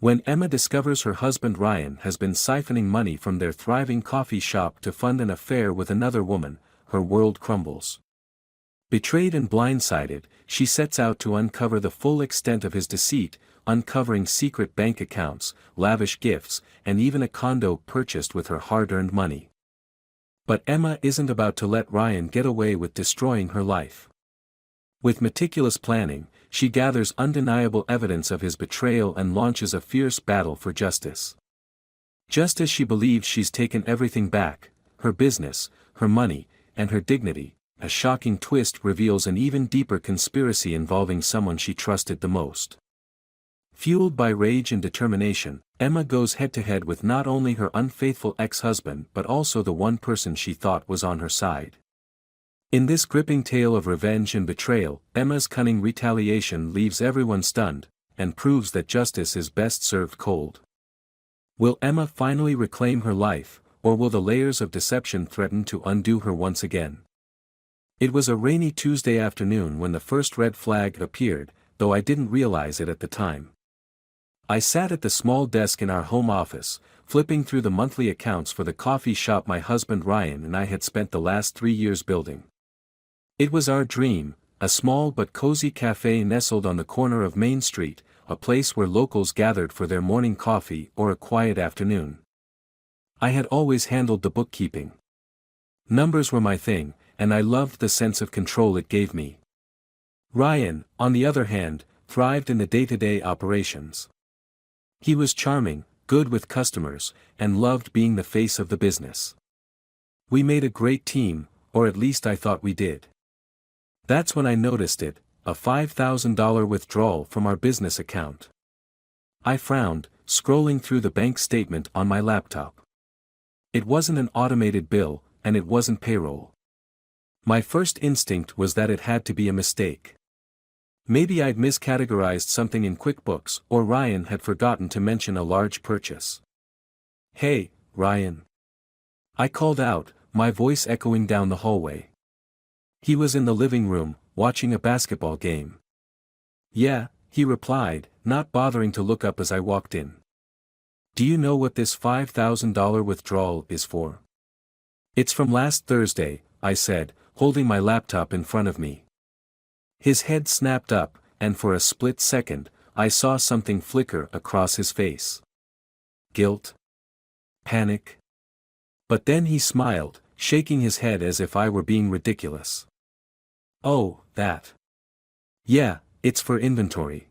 When Emma discovers her husband Ryan has been siphoning money from their thriving coffee shop to fund an affair with another woman, her world crumbles. Betrayed and blindsided, she sets out to uncover the full extent of his deceit, uncovering secret bank accounts, lavish gifts, and even a condo purchased with her hard-earned money. But Emma isn't about to let Ryan get away with destroying her life. With meticulous planning, she gathers undeniable evidence of his betrayal and launches a fierce battle for justice. Just as she believes she's taken everything back, her business, her money, and her dignity, a shocking twist reveals an even deeper conspiracy involving someone she trusted the most. Fueled by rage and determination, Emma goes head-to-head with not only her unfaithful ex-husband but also the one person she thought was on her side. In this gripping tale of revenge and betrayal, Emma's cunning retaliation leaves everyone stunned, and proves that justice is best served cold. Will Emma finally reclaim her life, or will the layers of deception threaten to undo her once again? It was a rainy Tuesday afternoon when the first red flag appeared, though I didn't realize it at the time. I sat at the small desk in our home office, flipping through the monthly accounts for the coffee shop my husband Ryan and I had spent the last 3 years building. It was our dream, a small but cozy cafe nestled on the corner of Main Street, a place where locals gathered for their morning coffee or a quiet afternoon. I had always handled the bookkeeping. Numbers were my thing, and I loved the sense of control it gave me. Ryan, on the other hand, thrived in the day-to-day operations. He was charming, good with customers, and loved being the face of the business. We made a great team, or at least I thought we did. That's when I noticed it, a $5,000 withdrawal from our business account. I frowned, scrolling through the bank statement on my laptop. It wasn't an automated bill, and it wasn't payroll. My first instinct was that it had to be a mistake. Maybe I'd miscategorized something in QuickBooks or Ryan had forgotten to mention a large purchase. "Hey, Ryan." I called out, my voice echoing down the hallway. He was in the living room, watching a basketball game. "Yeah," he replied, not bothering to look up as I walked in. "Do you know what this $5,000 withdrawal is for?" "It's from last Thursday," I said, holding my laptop in front of me. His head snapped up, and for a split second, I saw something flicker across his face. Guilt? Panic? But then he smiled, shaking his head as if I were being ridiculous. "Oh, that. Yeah, it's for inventory.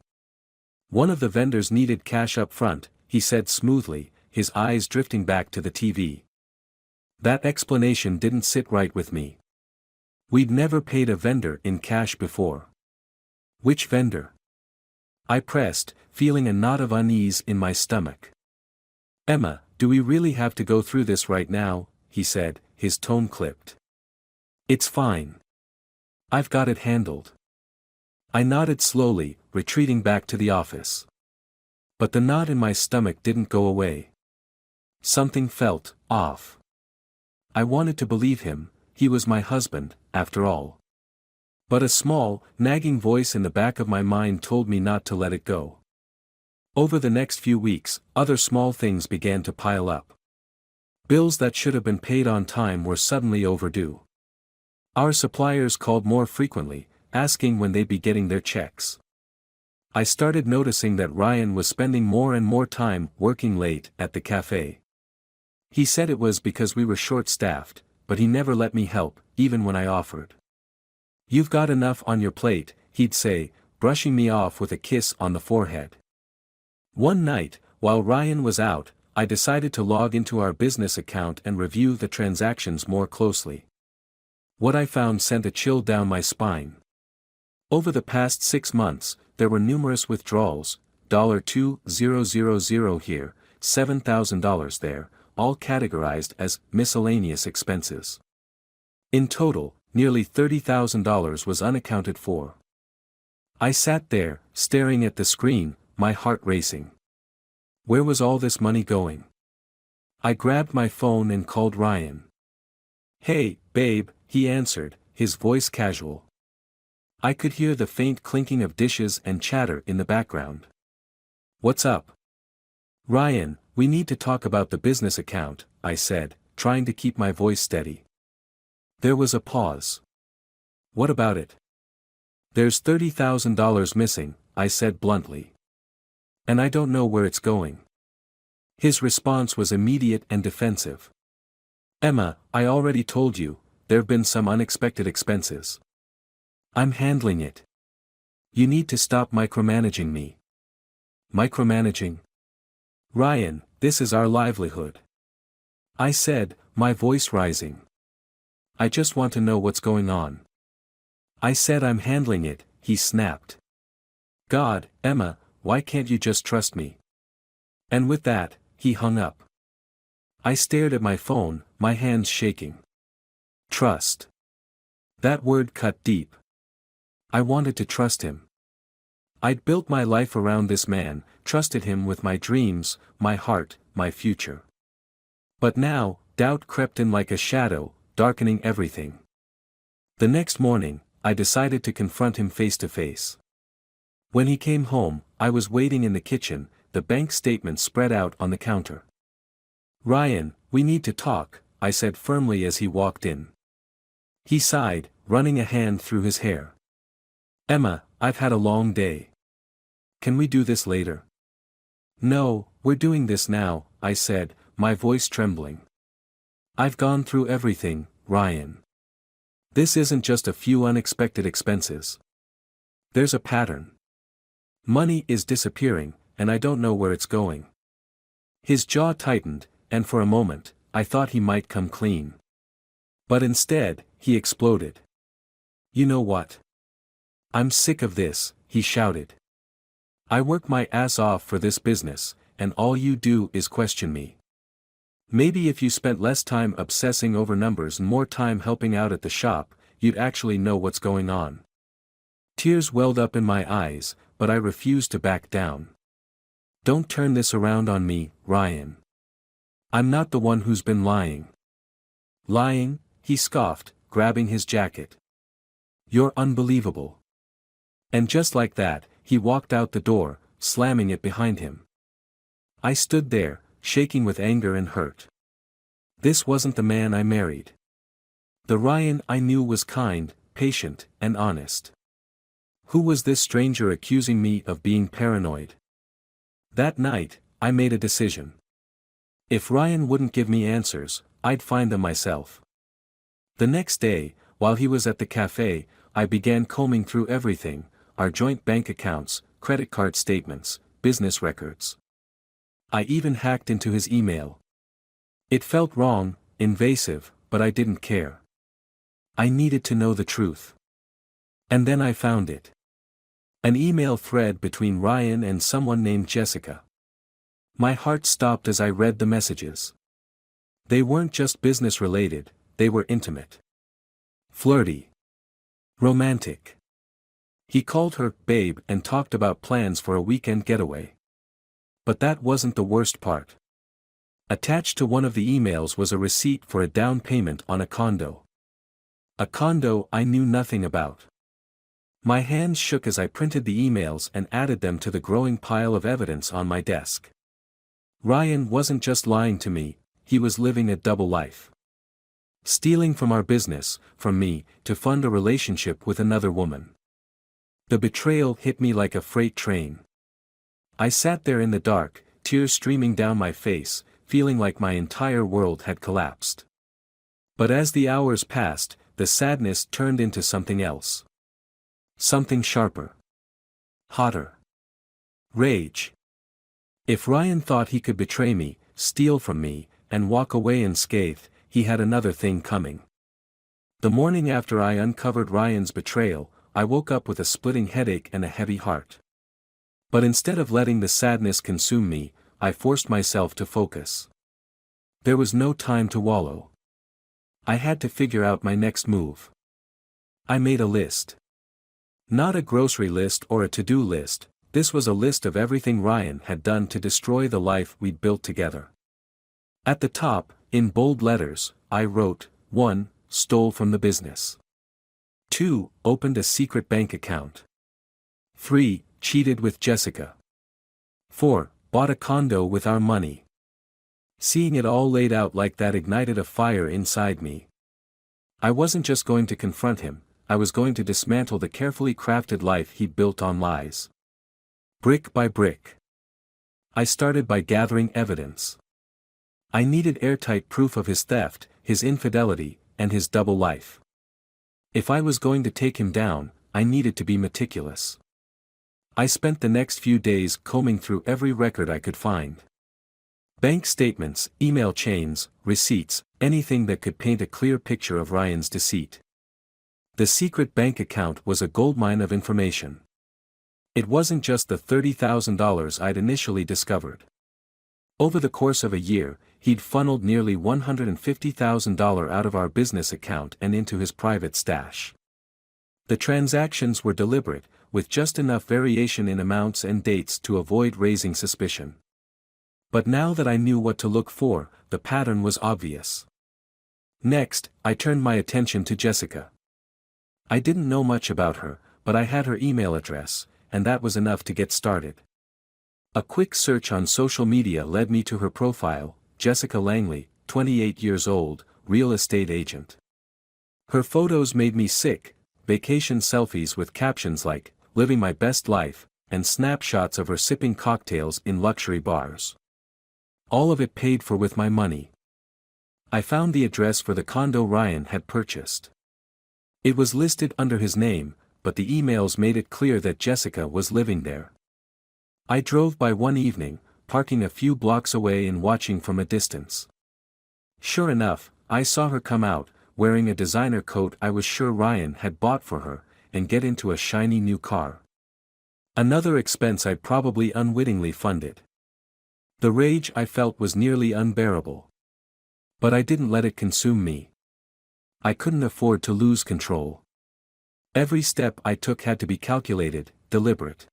One of the vendors needed cash up front," he said smoothly, his eyes drifting back to the TV. That explanation didn't sit right with me. We'd never paid a vendor in cash before. "Which vendor?" I pressed, feeling a knot of unease in my stomach. "Emma, do we really have to go through this right now?" he said, his tone clipped. "It's fine. I've got it handled." I nodded slowly, retreating back to the office. But the knot in my stomach didn't go away. Something felt off. I wanted to believe him, he was my husband, after all. But a small, nagging voice in the back of my mind told me not to let it go. Over the next few weeks, other small things began to pile up. Bills that should have been paid on time were suddenly overdue. Our suppliers called more frequently, asking when they'd be getting their checks. I started noticing that Ryan was spending more and more time working late at the cafe. He said it was because we were short-staffed, but he never let me help, even when I offered. "You've got enough on your plate," he'd say, brushing me off with a kiss on the forehead. One night, while Ryan was out, I decided to log into our business account and review the transactions more closely. What I found sent a chill down my spine. Over the past 6 months, there were numerous withdrawals, $2,000 here, $7,000 there, all categorized as miscellaneous expenses. In total, nearly $30,000 was unaccounted for. I sat there, staring at the screen, my heart racing. Where was all this money going? I grabbed my phone and called Ryan. "Hey, babe," he answered, his voice casual. I could hear the faint clinking of dishes and chatter in the background. "What's up?" Ryan, we need to talk about the business account, I said, trying to keep my voice steady. There was a pause. What about it? There's $30,000 missing, I said bluntly. And I don't know where it's going. His response was immediate and defensive. Emma, I already told you, there've been some unexpected expenses. I'm handling it. You need to stop micromanaging me. Micromanaging? Ryan, this is our livelihood. I said, my voice rising. I just want to know what's going on. I said I'm handling it, he snapped. God, Emma, why can't you just trust me? And with that, he hung up. I stared at my phone, my hands shaking. Trust. That word cut deep. I wanted to trust him. I'd built my life around this man, trusted him with my dreams, my heart, my future. But now, doubt crept in like a shadow, darkening everything. The next morning, I decided to confront him face to face. When he came home, I was waiting in the kitchen, the bank statement spread out on the counter. Ryan, we need to talk, I said firmly as he walked in. He sighed, running a hand through his hair. Emma, I've had a long day. Can we do this later? No, we're doing this now, I said, my voice trembling. I've gone through everything, Ryan. This isn't just a few unexpected expenses. There's a pattern. Money is disappearing, and I don't know where it's going. His jaw tightened, and for a moment, I thought he might come clean. But instead, he exploded. You know what? I'm sick of this, he shouted. I work my ass off for this business, and all you do is question me. Maybe if you spent less time obsessing over numbers and more time helping out at the shop, you'd actually know what's going on. Tears welled up in my eyes, but I refused to back down. Don't turn this around on me, Ryan. I'm not the one who's been lying. Lying? He scoffed, grabbing his jacket. You're unbelievable. And just like that, he walked out the door, slamming it behind him. I stood there, shaking with anger and hurt. This wasn't the man I married. The Ryan I knew was kind, patient, and honest. Who was this stranger accusing me of being paranoid? That night, I made a decision. If Ryan wouldn't give me answers, I'd find them myself. The next day, while he was at the cafe, I began combing through everything, our joint bank accounts, credit card statements, business records. I even hacked into his email. It felt wrong, invasive, but I didn't care. I needed to know the truth. And then I found it. An email thread between Ryan and someone named Jessica. My heart stopped as I read the messages. They weren't just business related, they were intimate. Flirty. Romantic. He called her babe and talked about plans for a weekend getaway. But that wasn't the worst part. Attached to one of the emails was a receipt for a down payment on a condo. A condo I knew nothing about. My hands shook as I printed the emails and added them to the growing pile of evidence on my desk. Ryan wasn't just lying to me, he was living a double life. Stealing from our business, from me, to fund a relationship with another woman. The betrayal hit me like a freight train. I sat there in the dark, tears streaming down my face, feeling like my entire world had collapsed. But as the hours passed, the sadness turned into something else. Something sharper. Hotter. Rage. If Ryan thought he could betray me, steal from me, and walk away unscathed, he had another thing coming. The morning after I uncovered Ryan's betrayal, I woke up with a splitting headache and a heavy heart. But instead of letting the sadness consume me, I forced myself to focus. There was no time to wallow. I had to figure out my next move. I made a list. Not a grocery list or a to-do list, this was a list of everything Ryan had done to destroy the life we'd built together. At the top, in bold letters, I wrote, 1. Stole from the business. 2. Opened a secret bank account. 3. Cheated with Jessica. 4. bought a condo with our money. Seeing it all laid out like that ignited a fire inside me. I wasn't just going to confront him, I was going to dismantle the carefully crafted life he'd built on lies. Brick by brick. I started by gathering evidence. I needed airtight proof of his theft, his infidelity, and his double life. If I was going to take him down, I needed to be meticulous. I spent the next few days combing through every record I could find. Bank statements, email chains, receipts, anything that could paint a clear picture of Ryan's deceit. The secret bank account was a goldmine of information. It wasn't just the $30,000 I'd initially discovered. Over the course of a year, he'd funneled nearly $150,000 out of our business account and into his private stash. The transactions were deliberate, with just enough variation in amounts and dates to avoid raising suspicion. But now that I knew what to look for, the pattern was obvious. Next, I turned my attention to Jessica. I didn't know much about her, but I had her email address, and that was enough to get started. A quick search on social media led me to her profile, Jessica Langley, 28 years old, real estate agent. Her photos made me sick, vacation selfies with captions like, "Living my best life," and snapshots of her sipping cocktails in luxury bars. All of it paid for with my money. I found the address for the condo Ryan had purchased. It was listed under his name, but the emails made it clear that Jessica was living there. I drove by one evening, parking a few blocks away and watching from a distance. Sure enough, I saw her come out, wearing a designer coat I was sure Ryan had bought for her, and get into a shiny new car. Another expense I'd probably unwittingly funded. The rage I felt was nearly unbearable. But I didn't let it consume me. I couldn't afford to lose control. Every step I took had to be calculated, deliberate.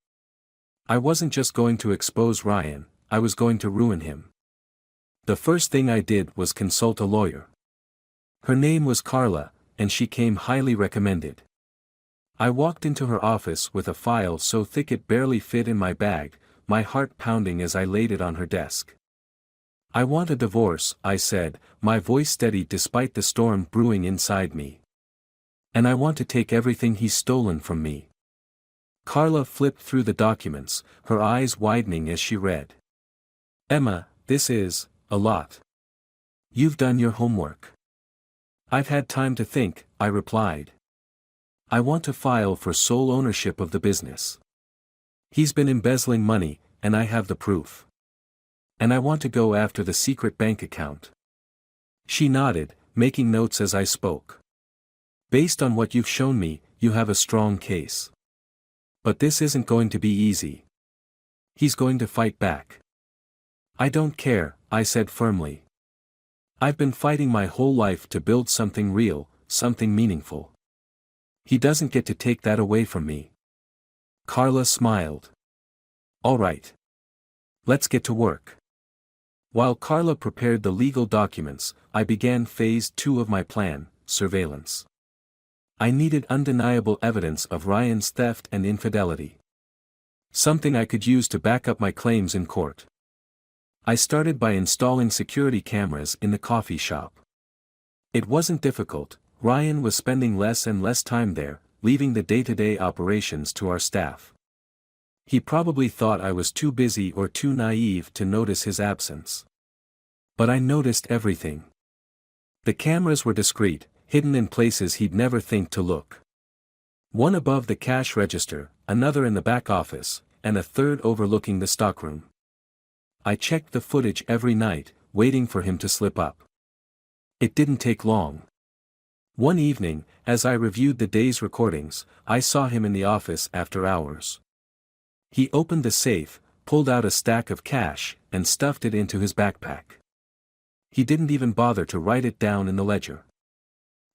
I wasn't just going to expose Ryan, I was going to ruin him. The first thing I did was consult a lawyer. Her name was Carla, and she came highly recommended. I walked into her office with a file so thick it barely fit in my bag, my heart pounding as I laid it on her desk. "I want a divorce," I said, my voice steady despite the storm brewing inside me. "And I want to take everything he's stolen from me." Carla flipped through the documents, her eyes widening as she read. "Emma, this is a lot. You've done your homework." "I've had time to think," I replied. "I want to file for sole ownership of the business. He's been embezzling money, and I have the proof. And I want to go after the secret bank account." She nodded, making notes as I spoke. "Based on what you've shown me, you have a strong case. But this isn't going to be easy. He's going to fight back." "I don't care," I said firmly. "I've been fighting my whole life to build something real, something meaningful. He doesn't get to take that away from me." Carla smiled. "All right. Let's get to work." While Carla prepared the legal documents, I began phase 2 of my plan, surveillance. I needed undeniable evidence of Ryan's theft and infidelity. Something I could use to back up my claims in court. I started by installing security cameras in the coffee shop. It wasn't difficult. Ryan was spending less and less time there, leaving the day-to-day operations to our staff. He probably thought I was too busy or too naive to notice his absence. But I noticed everything. The cameras were discreet, hidden in places he'd never think to look. One above the cash register, another in the back office, and a third overlooking the stockroom. I checked the footage every night, waiting for him to slip up. It didn't take long. One evening, as I reviewed the day's recordings, I saw him in the office after hours. He opened the safe, pulled out a stack of cash, and stuffed it into his backpack. He didn't even bother to write it down in the ledger.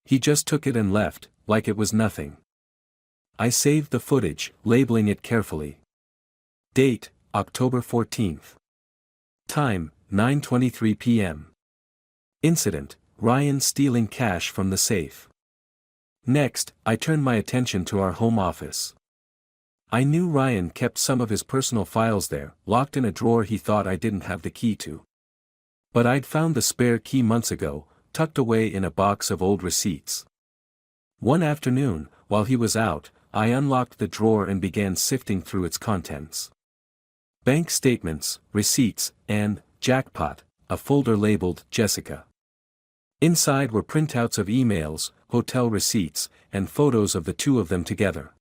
He just took it and left, like it was nothing. I saved the footage, labeling it carefully. Date, October 14th. Time, 9:23 p.m. Incident, Ryan stealing cash from the safe. Next, I turned my attention to our home office. I knew Ryan kept some of his personal files there, locked in a drawer he thought I didn't have the key to. But I'd found the spare key months ago, tucked away in a box of old receipts. One afternoon, while he was out, I unlocked the drawer and began sifting through its contents. Bank statements, receipts, and, jackpot, a folder labeled Jessica. Inside were printouts of emails, hotel receipts, and photos of the two of them together.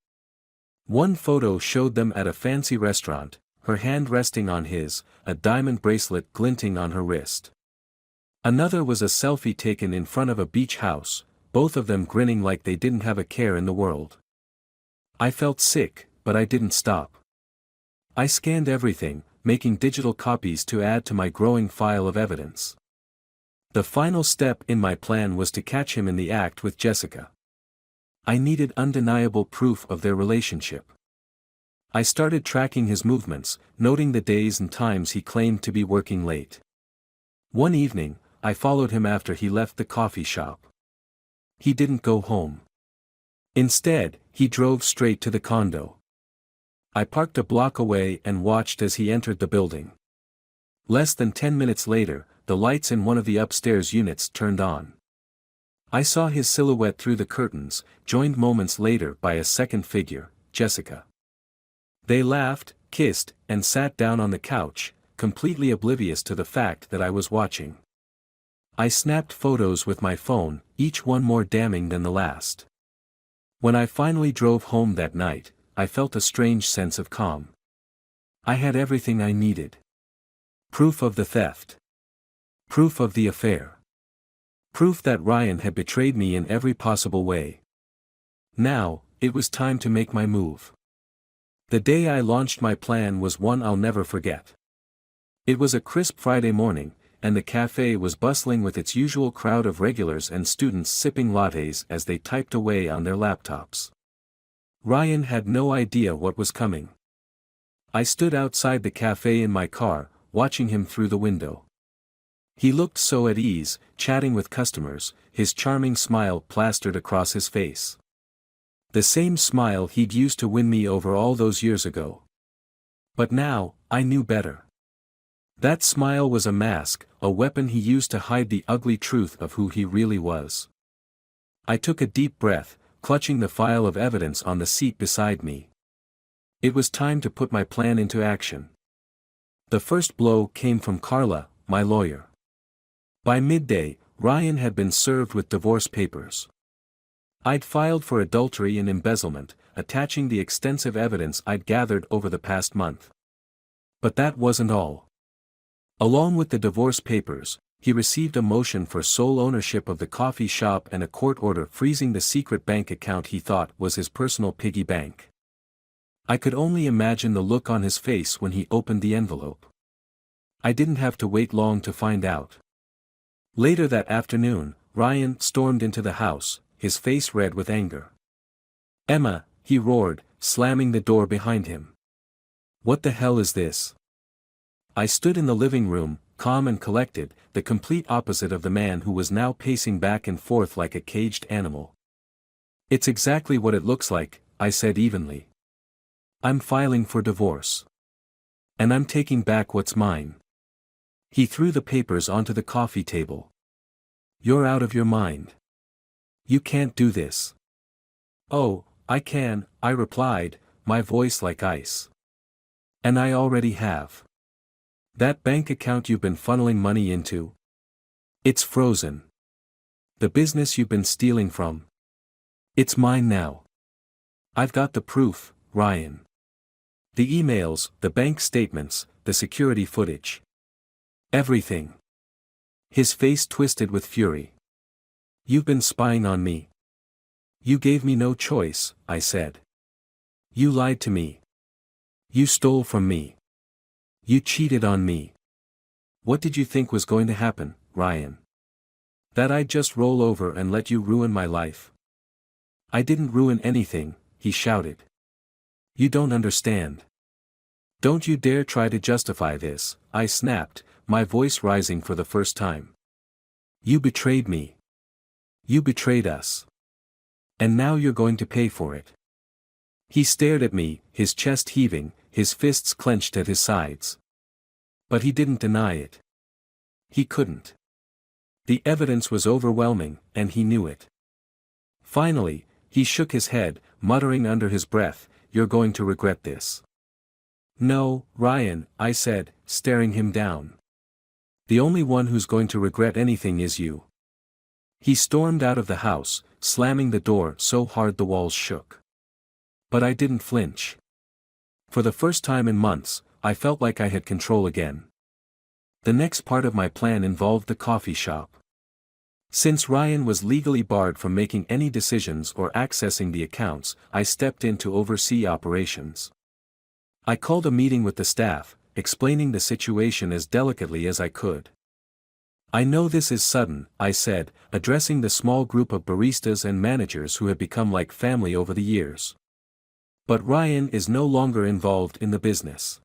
One photo showed them at a fancy restaurant, her hand resting on his, a diamond bracelet glinting on her wrist. Another was a selfie taken in front of a beach house, both of them grinning like they didn't have a care in the world. I felt sick, but I didn't stop. I scanned everything, making digital copies to add to my growing file of evidence. The final step in my plan was to catch him in the act with Jessica. I needed undeniable proof of their relationship. I started tracking his movements, noting the days and times he claimed to be working late. One evening, I followed him after he left the coffee shop. He didn't go home. Instead, he drove straight to the condo. I parked a block away and watched as he entered the building. Less than 10 minutes later, the lights in one of the upstairs units turned on. I saw his silhouette through the curtains, joined moments later by a second figure, Jessica. They laughed, kissed, and sat down on the couch, completely oblivious to the fact that I was watching. I snapped photos with my phone, each one more damning than the last. When I finally drove home that night, I felt a strange sense of calm. I had everything I needed. Proof of the theft. Proof of the affair. Proof that Ryan had betrayed me in every possible way. Now, it was time to make my move. The day I launched my plan was one I'll never forget. It was a crisp Friday morning, and the cafe was bustling with its usual crowd of regulars and students sipping lattes as they typed away on their laptops. Ryan had no idea what was coming. I stood outside the cafe in my car, watching him through the window. He looked so at ease, chatting with customers, his charming smile plastered across his face. The same smile he'd used to win me over all those years ago. But now, I knew better. That smile was a mask, a weapon he used to hide the ugly truth of who he really was. I took a deep breath, clutching the file of evidence on the seat beside me. It was time to put my plan into action. The first blow came from Carla, my lawyer. By midday, Ryan had been served with divorce papers. I'd filed for adultery and embezzlement, attaching the extensive evidence I'd gathered over the past month. But that wasn't all. Along with the divorce papers, he received a motion for sole ownership of the coffee shop and a court order freezing the secret bank account he thought was his personal piggy bank. I could only imagine the look on his face when he opened the envelope. I didn't have to wait long to find out. Later that afternoon, Ryan stormed into the house, his face red with anger. "Emma," he roared, slamming the door behind him. "What the hell is this?" I stood in the living room, calm and collected, the complete opposite of the man who was now pacing back and forth like a caged animal. "It's exactly what it looks like," I said evenly. "I'm filing for divorce. And I'm taking back what's mine." He threw the papers onto the coffee table. "You're out of your mind. You can't do this." "Oh, I can," I replied, my voice like ice. "And I already have. That bank account you've been funneling money into? It's frozen. The business you've been stealing from? It's mine now. I've got the proof, Ryan. The emails, the bank statements, the security footage. Everything." His face twisted with fury. "You've been spying on me. You gave me no choice," I said. "You lied to me. You stole from me. You cheated on me. What did you think was going to happen, Ryan? That I'd just roll over and let you ruin my life?" "I didn't ruin anything," he shouted. "You don't understand. Don't you dare try to justify this," I snapped, my voice rising for the first time. "You betrayed me. You betrayed us. And now you're going to pay for it." He stared at me, his chest heaving, his fists clenched at his sides. But he didn't deny it. He couldn't. The evidence was overwhelming, and he knew it. Finally, he shook his head, muttering under his breath, "You're going to regret this." "No, Ryan," I said, staring him down. "The only one who's going to regret anything is you." He stormed out of the house, slamming the door so hard the walls shook. But I didn't flinch. For the first time in months, I felt like I had control again. The next part of my plan involved the coffee shop. Since Ryan was legally barred from making any decisions or accessing the accounts, I stepped in to oversee operations. I called a meeting with the staff, explaining the situation as delicately as I could. "I know this is sudden," I said, addressing the small group of baristas and managers who have become like family over the years. "But Ryan is no longer involved in the business.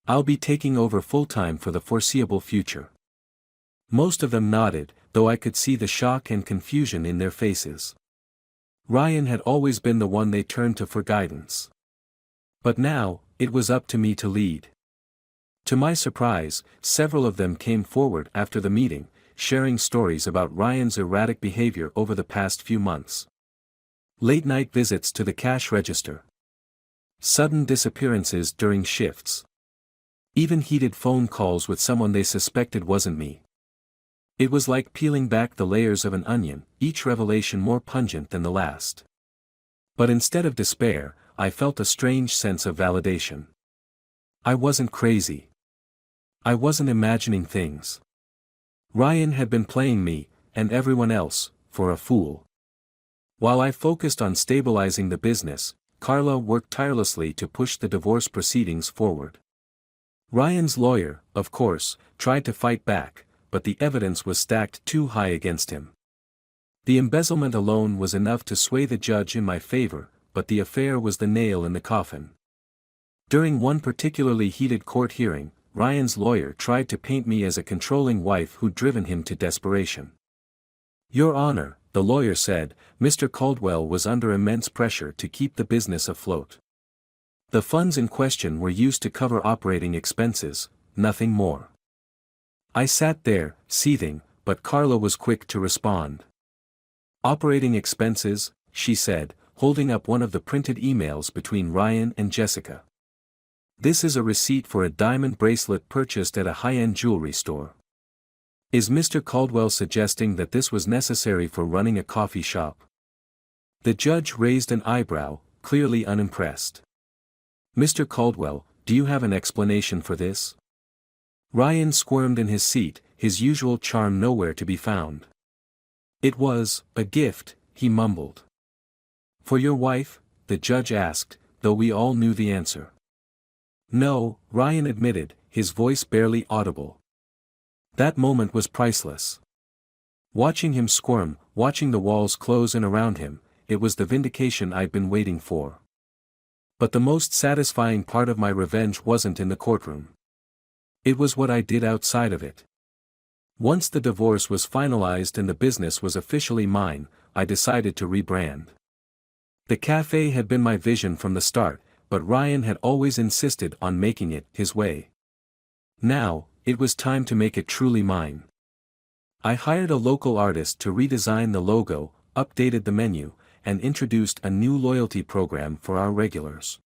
I'll be taking over full-time for the foreseeable future." Most of them nodded, though I could see the shock and confusion in their faces. Ryan had always been the one they turned to for guidance. But now, it was up to me to lead. To my surprise, several of them came forward after the meeting, sharing stories about Ryan's erratic behavior over the past few months. Late-night visits to the cash register. Sudden disappearances during shifts. Even heated phone calls with someone they suspected wasn't me. It was like peeling back the layers of an onion, each revelation more pungent than the last. But instead of despair, I felt a strange sense of validation. I wasn't crazy. I wasn't imagining things. Ryan had been playing me, and everyone else, for a fool. While I focused on stabilizing the business, Carla worked tirelessly to push the divorce proceedings forward. Ryan's lawyer, of course, tried to fight back, but the evidence was stacked too high against him. The embezzlement alone was enough to sway the judge in my favor, but the affair was the nail in the coffin. During one particularly heated court hearing, Ryan's lawyer tried to paint me as a controlling wife who'd driven him to desperation. "Your Honor," the lawyer said, "Mr. Caldwell was under immense pressure to keep the business afloat. The funds in question were used to cover operating expenses, nothing more." I sat there, seething, but Carla was quick to respond. "Operating expenses," she said, holding up one of the printed emails between Ryan and Jessica. "This is a receipt for a diamond bracelet purchased at a high-end jewelry store. Is Mr. Caldwell suggesting that this was necessary for running a coffee shop?" The judge raised an eyebrow, clearly unimpressed. "Mr. Caldwell, do you have an explanation for this?" Ryan squirmed in his seat, his usual charm nowhere to be found. "It was a gift," he mumbled. "For your wife?" the judge asked, though we all knew the answer. "No," Ryan admitted, his voice barely audible. That moment was priceless. Watching him squirm, watching the walls close in around him, it was the vindication I'd been waiting for. But the most satisfying part of my revenge wasn't in the courtroom. It was what I did outside of it. Once the divorce was finalized and the business was officially mine, I decided to rebrand. The cafe had been my vision from the start, but Ryan had always insisted on making it his way. Now, it was time to make it truly mine. I hired a local artist to redesign the logo, updated the menu, and introduced a new loyalty program for our regulars.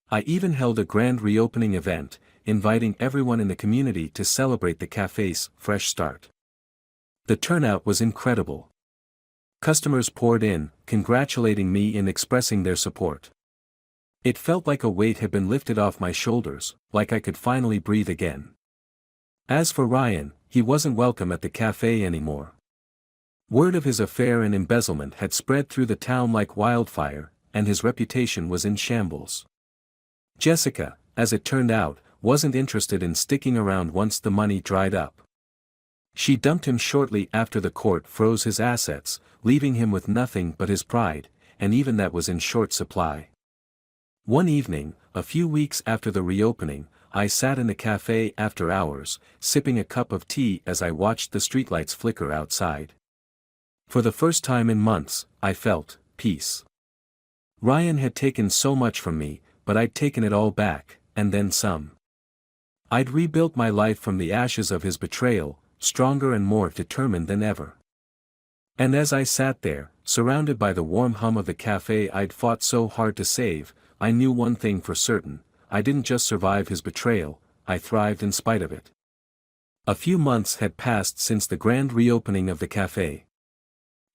I even held a grand reopening event, inviting everyone in the community to celebrate the cafe's fresh start. The turnout was incredible. Customers poured in, congratulating me and expressing their support. It felt like a weight had been lifted off my shoulders, like I could finally breathe again. As for Ryan, he wasn't welcome at the cafe anymore. Word of his affair and embezzlement had spread through the town like wildfire, and his reputation was in shambles. Jessica, as it turned out, wasn't interested in sticking around once the money dried up. She dumped him shortly after the court froze his assets, leaving him with nothing but his pride, and even that was in short supply. One evening, a few weeks after the reopening, I sat in the cafe after hours, sipping a cup of tea as I watched the streetlights flicker outside. For the first time in months, I felt peace. Ryan had taken so much from me, but I'd taken it all back, and then some. I'd rebuilt my life from the ashes of his betrayal, stronger and more determined than ever. And as I sat there, surrounded by the warm hum of the cafe I'd fought so hard to save, I knew one thing for certain: I didn't just survive his betrayal, I thrived in spite of it. A few months had passed since the grand reopening of the cafe.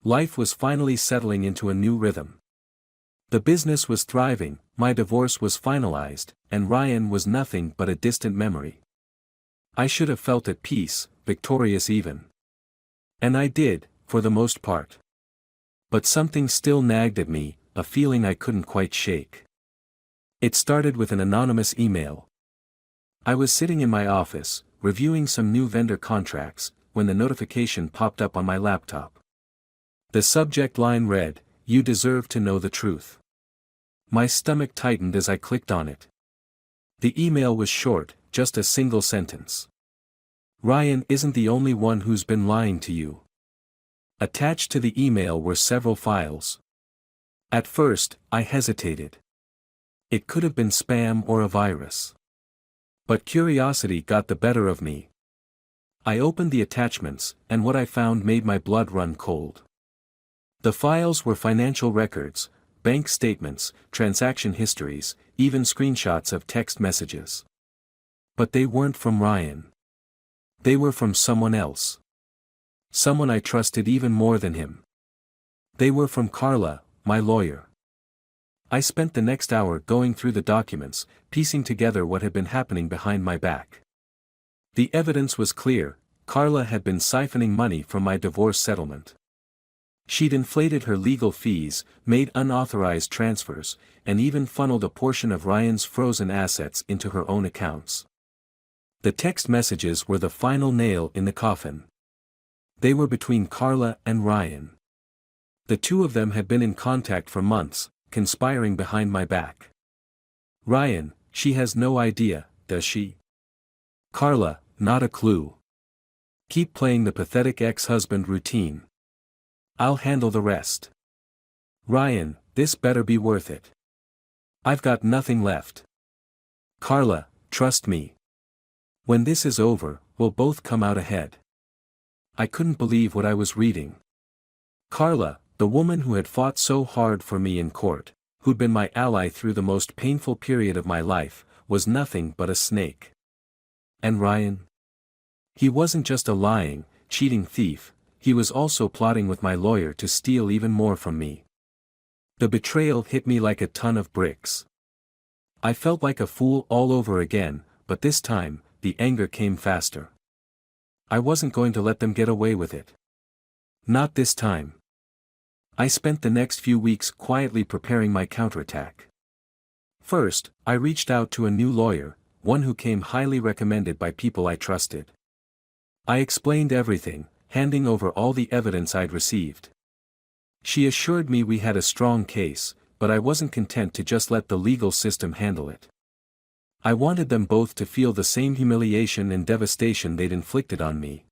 Life was finally settling into a new rhythm. The business was thriving, my divorce was finalized, and Ryan was nothing but a distant memory. I should have felt at peace, victorious even. And I did, for the most part. But something still nagged at me, a feeling I couldn't quite shake. It started with an anonymous email. I was sitting in my office, reviewing some new vendor contracts, when the notification popped up on my laptop. The subject line read, "You deserve to know the truth." My stomach tightened as I clicked on it. The email was short, just a single sentence. "Ryan isn't the only one who's been lying to you." Attached to the email were several files. At first, I hesitated. It could have been spam or a virus. But curiosity got the better of me. I opened the attachments, and what I found made my blood run cold. The files were financial records, bank statements, transaction histories, even screenshots of text messages. But they weren't from Ryan. They were from someone else. Someone I trusted even more than him. They were from Carla, my lawyer. I spent the next hour going through the documents, piecing together what had been happening behind my back. The evidence was clear: Carla had been siphoning money from my divorce settlement. She'd inflated her legal fees, made unauthorized transfers, and even funneled a portion of Ryan's frozen assets into her own accounts. The text messages were the final nail in the coffin. They were between Carla and Ryan. The two of them had been in contact for months, conspiring behind my back. Ryan, she has no idea, does she? Carla, not a clue. Keep playing the pathetic ex-husband routine. I'll handle the rest. Ryan, this better be worth it. I've got nothing left. Carla, trust me. When this is over, we'll both come out ahead. I couldn't believe what I was reading. Carla, the woman who had fought so hard for me in court, who'd been my ally through the most painful period of my life, was nothing but a snake. And Ryan? He wasn't just a lying, cheating thief, he was also plotting with my lawyer to steal even more from me. The betrayal hit me like a ton of bricks. I felt like a fool all over again, but this time, the anger came faster. I wasn't going to let them get away with it. Not this time. I spent the next few weeks quietly preparing my counterattack. First, I reached out to a new lawyer, one who came highly recommended by people I trusted. I explained everything, handing over all the evidence I'd received. She assured me we had a strong case, but I wasn't content to just let the legal system handle it. I wanted them both to feel the same humiliation and devastation they'd inflicted on me.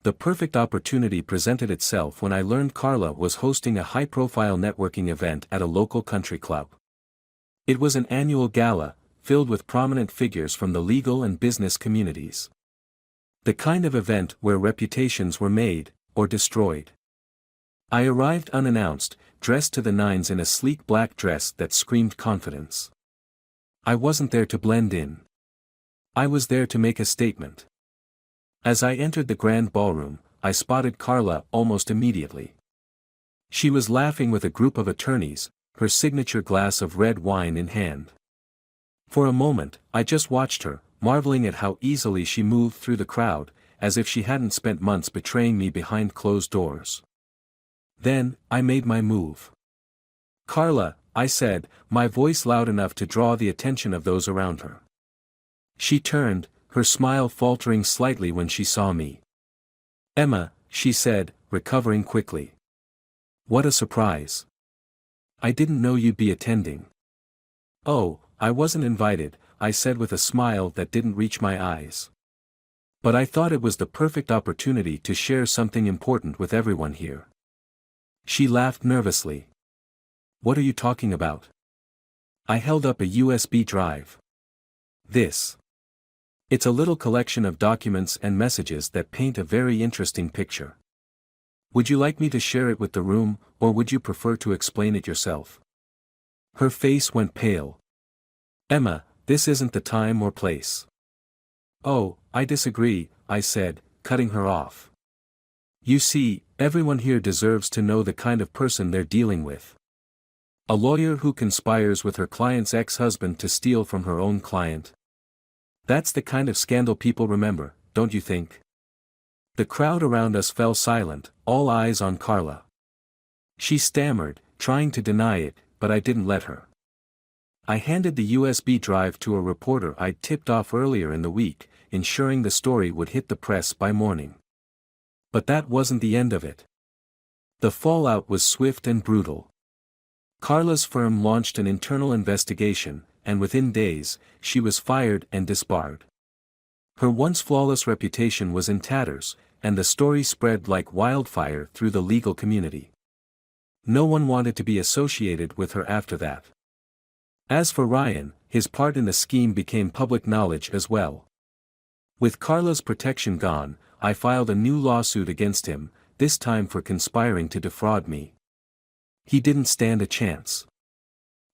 The perfect opportunity presented itself when I learned Carla was hosting a high-profile networking event at a local country club. It was an annual gala, filled with prominent figures from the legal and business communities. The kind of event where reputations were made, or destroyed. I arrived unannounced, dressed to the nines in a sleek black dress that screamed confidence. I wasn't there to blend in. I was there to make a statement. As I entered the grand ballroom, I spotted Carla almost immediately. She was laughing with a group of attorneys, her signature glass of red wine in hand. For a moment, I just watched her, marveling at how easily she moved through the crowd, as if she hadn't spent months betraying me behind closed doors. Then, I made my move. "Carla," I said, my voice loud enough to draw the attention of those around her. She turned, her smile faltering slightly when she saw me. "Emma," she said, recovering quickly. "What a surprise. I didn't know you'd be attending." "Oh, I wasn't invited," I said with a smile that didn't reach my eyes. "But I thought it was the perfect opportunity to share something important with everyone here." She laughed nervously. What are you talking about? I held up a USB drive. This. It's a little collection of documents and messages that paint a very interesting picture. Would you like me to share it with the room, or would you prefer to explain it yourself? Her face went pale. Emma, this isn't the time or place. Oh, I disagree, I said, cutting her off. You see, everyone here deserves to know the kind of person they're dealing with. A lawyer who conspires with her client's ex-husband to steal from her own client. That's the kind of scandal people remember, don't you think? The crowd around us fell silent, all eyes on Carla. She stammered, trying to deny it, but I didn't let her. I handed the USB drive to a reporter I'd tipped off earlier in the week, ensuring the story would hit the press by morning. But that wasn't the end of it. The fallout was swift and brutal. Carla's firm launched an internal investigation, and within days, she was fired and disbarred. Her once flawless reputation was in tatters, and the story spread like wildfire through the legal community. No one wanted to be associated with her after that. As for Ryan, his part in the scheme became public knowledge as well. With Carla's protection gone, I filed a new lawsuit against him, this time for conspiring to defraud me. He didn't stand a chance.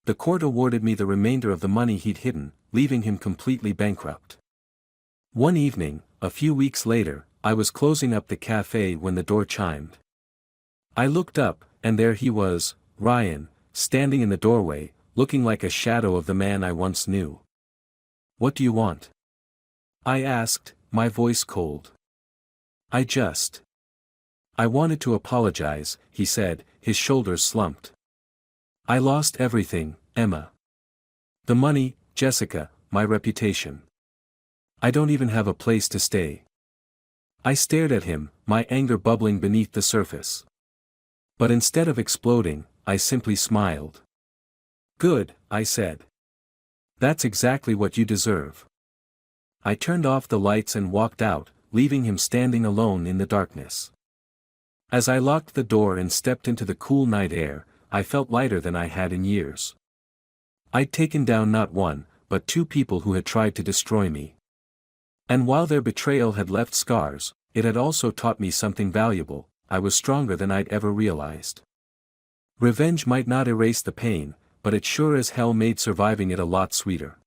The court awarded me the remainder of the money he'd hidden, leaving him completely bankrupt. One evening, a few weeks later, I was closing up the cafe when the door chimed. I looked up, and there he was, Ryan, standing in the doorway, looking like a shadow of the man I once knew. What do you want? I asked, my voice cold. I wanted to apologize, he said, his shoulders slumped. I lost everything, Emma. The money, Jessica, my reputation. I don't even have a place to stay. I stared at him, my anger bubbling beneath the surface. But instead of exploding, I simply smiled. Good, I said. That's exactly what you deserve. I turned off the lights and walked out, leaving him standing alone in the darkness. As I locked the door and stepped into the cool night air, I felt lighter than I had in years. I'd taken down not one, but two people who had tried to destroy me. And while their betrayal had left scars, it had also taught me something valuable. I was stronger than I'd ever realized. Revenge might not erase the pain, but it sure as hell made surviving it a lot sweeter.